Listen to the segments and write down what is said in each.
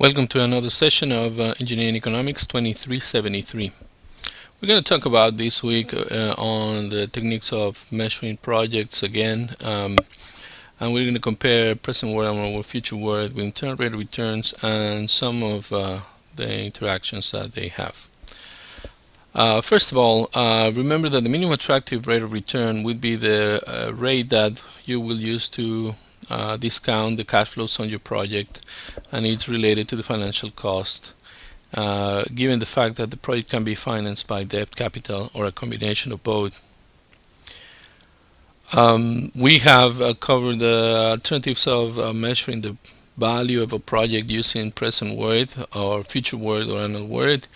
Welcome to another session of Engineering Economics 2373. We're going to talk about this week on the techniques of measuring projects again, and we're going to compare present world and future world with internal rate of returns and some of the interactions that they have. First of all, remember that the minimum attractive rate of return would be the rate that you will use to discount the cash flows on your project, and it's related to the financial cost, given the fact that the project can be financed by debt, capital, or a combination of both. We have covered the alternatives of measuring the value of a project using present worth or future worth or annual worth.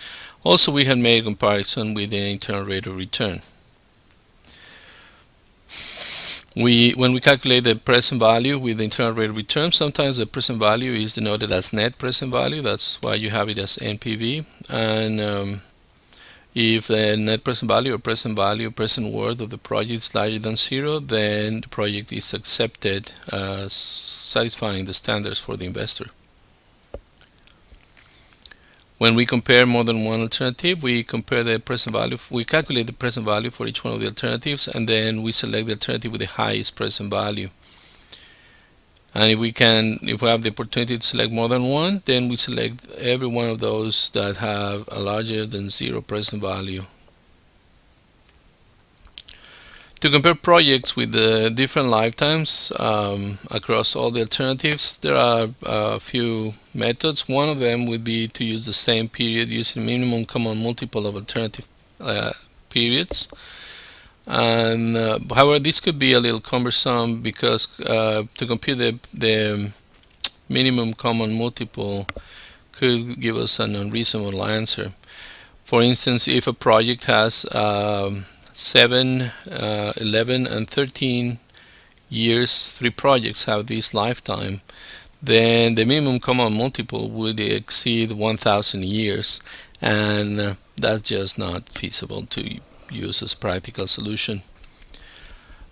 Also, we had made a comparison with the internal rate of return. When we calculate the present value with the internal rate of return, sometimes the present value is denoted as net present value. That's why you have it as NPV. And if the net present value or present worth of the project is larger than zero, then the project is accepted as satisfying the standards for the investor. When we compare more than one alternative, we compare the present value. We calculate the present value for each one of the alternatives, and then we select the alternative with the highest present value. And if we have the opportunity to select more than one, then we select every one of those that have a larger than zero present value. To compare projects with the different lifetimes across all the alternatives, there are a few methods. One of them would be to use the same period using minimum common multiple of alternative periods. And however, this could be a little cumbersome because to compute the minimum common multiple could give us an unreasonable answer. For instance, if a project has 7, 11, and 13 years, 3 projects have this lifetime, then the minimum common multiple would exceed 1,000 years, and that's just not feasible to use as a practical solution.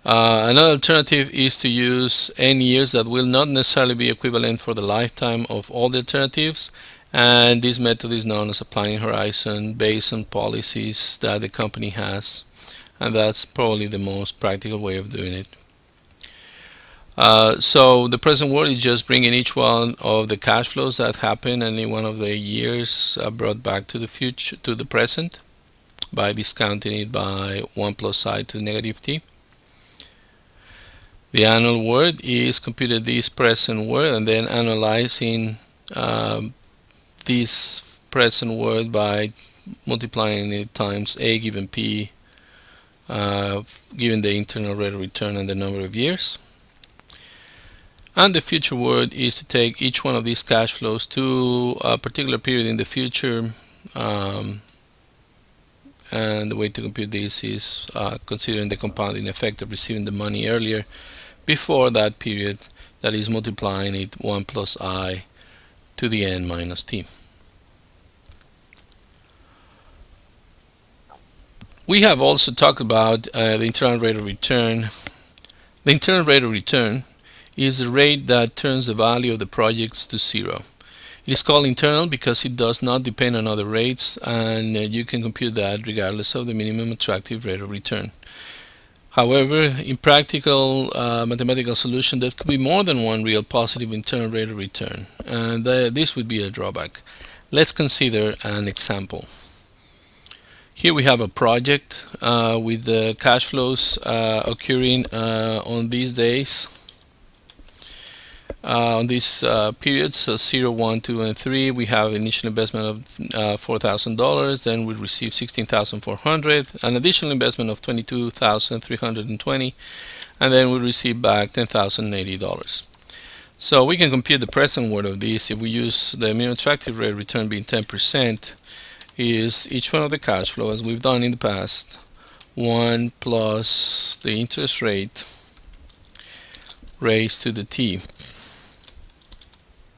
Another alternative is to use n years that will not necessarily be equivalent for the lifetime of all the alternatives, and this method is known as a planning horizon based on policies that the company has, and that's probably the most practical way of doing it. So the present world is just bringing each one of the cash flows that happen in any one of the years brought back to the future, to the present, by discounting it by 1 plus I to the negative t. The annual worth is computed this present worth and then analyzing this present worth by multiplying it times A given P given the internal rate of return and the number of years. And the future worth is to take each one of these cash flows to a particular period in the future, and the way to compute this is considering the compounding effect of receiving the money earlier before that period, that is multiplying it 1 plus I to the n minus t. We have also talked about the internal rate of return. The internal rate of return is the rate that turns the value of the projects to zero. It is called internal because it does not depend on other rates, and you can compute that regardless of the minimum attractive rate of return. However, in practical mathematical solution, there could be more than one real positive internal rate of return, and this would be a drawback. Let's consider an example. Here we have a project with the cash flows occurring on these days. On these periods, so 0, 1, 2, and 3, we have initial investment of $4,000, then we receive $16,400, an additional investment of $22,320, and then we receive back $10,080. So we can compute the present worth of this. If we use the minimum attractive rate of return being 10%, is each one of the cash flow, as we've done in the past, 1 plus the interest rate raised to the t.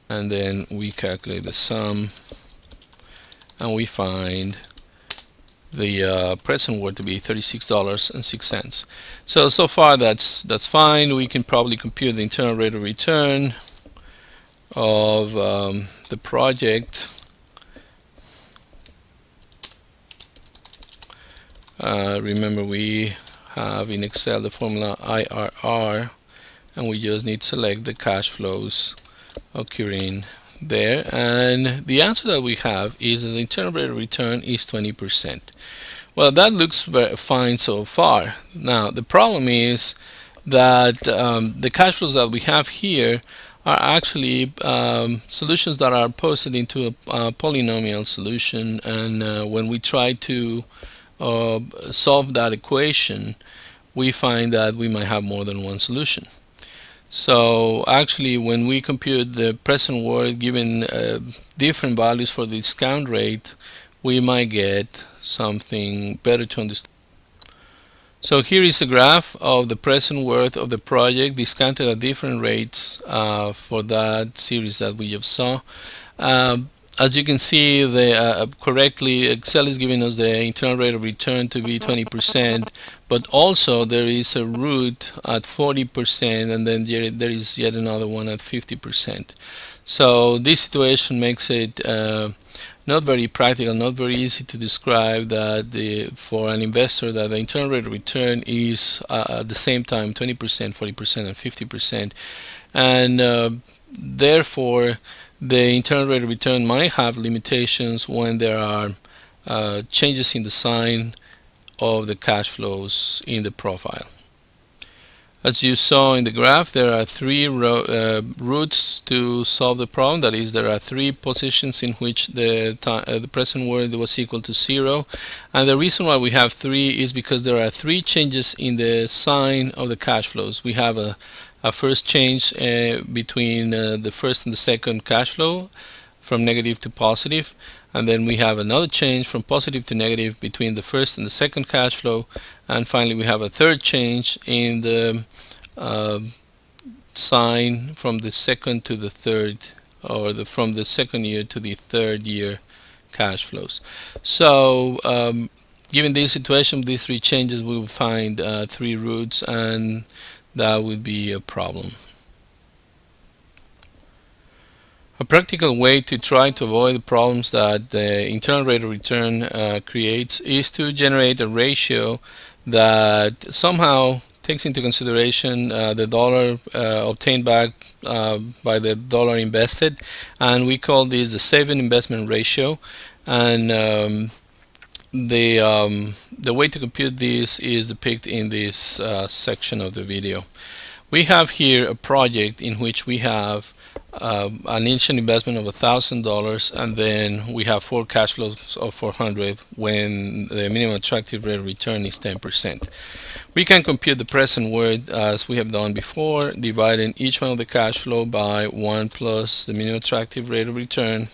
And then we calculate the sum, and we find the present worth to be $36.06. So far that's fine. We can probably compute the internal rate of return of the project, remember we have in Excel the formula IRR, and we just need to select the cash flows occurring there, and the answer that we have is that the internal rate of return is 20%. Well, that looks very fine so far. Now the problem is that the cash flows that we have here are actually solutions that are posted into a polynomial solution, and when we try to solve that equation, we find that we might have more than one solution. So actually, when we compute the present worth given different values for the discount rate, we might get something better to understand. So here is a graph of the present worth of the project discounted at different rates for that series that we just saw. As you can see, correctly, Excel is giving us the internal rate of return to be 20%, but also there is a root at 40%, and then there is yet another one at 50%. So this situation makes it not very practical, not very easy to describe that for an investor that the internal rate of return is at the same time 20%, 40%, and 50%, and therefore the internal rate of return might have limitations when there are changes in the sign of the cash flows in the profile. As you saw in the graph, there are three routes to solve the problem. That is, there are three positions in which the present worth was equal to 0. And the reason why we have three is because there are three changes in the sign of the cash flows. We have a first change between the first and the second cash flow from negative to positive, and then we have another change from positive to negative between the first and the second cash flow, and finally we have a third change in the sign from the second to the third, or from the second year to the third year cash flows. So given this situation, these three changes, we will find three routes, and that would be a problem. A practical way to try to avoid the problems that the internal rate of return creates is to generate a ratio that somehow takes into consideration the dollar obtained back by the dollar invested, and we call this the saving investment ratio. And the way to compute this is depicted in this section of the video. We have here a project in which we have an initial investment of $1,000, and then we have 4 cash flows of $400 when the minimum attractive rate of return is 10%. We can compute the present worth as we have done before, dividing each one of the cash flow by 1 plus the minimum attractive rate of return,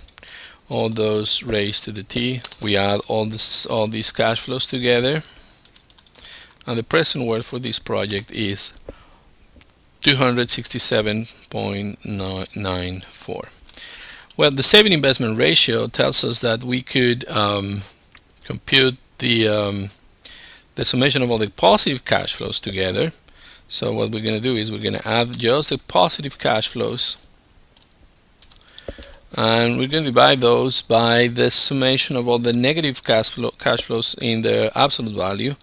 all those raised to the t. We add all these cash flows together, and the present worth for this project is $267.94. Well, the saving investment ratio tells us that we could compute the summation of all the positive cash flows together. So what we're going to do is we're going to add just the positive cash flows, and we're going to divide those by the summation of all the negative cash flows in their absolute value.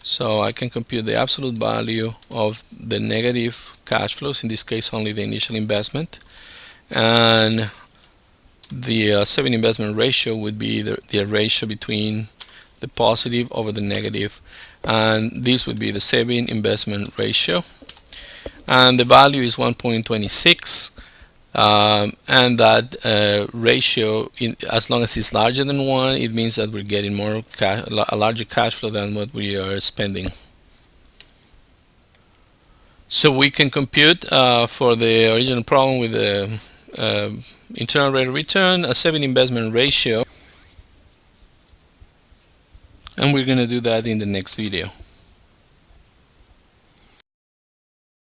So I can compute the absolute value of the negative cash flows, in this case only the initial investment, and the saving investment ratio would be the ratio between the positive over the negative, and this would be the saving investment ratio, and the value is 1.26. And that ratio, as long as it's larger than 1, it means that we're getting a larger cash flow than what we are spending. So we can compute for the original problem with the internal rate of return a saving investment ratio, and we're going to do that in the next video.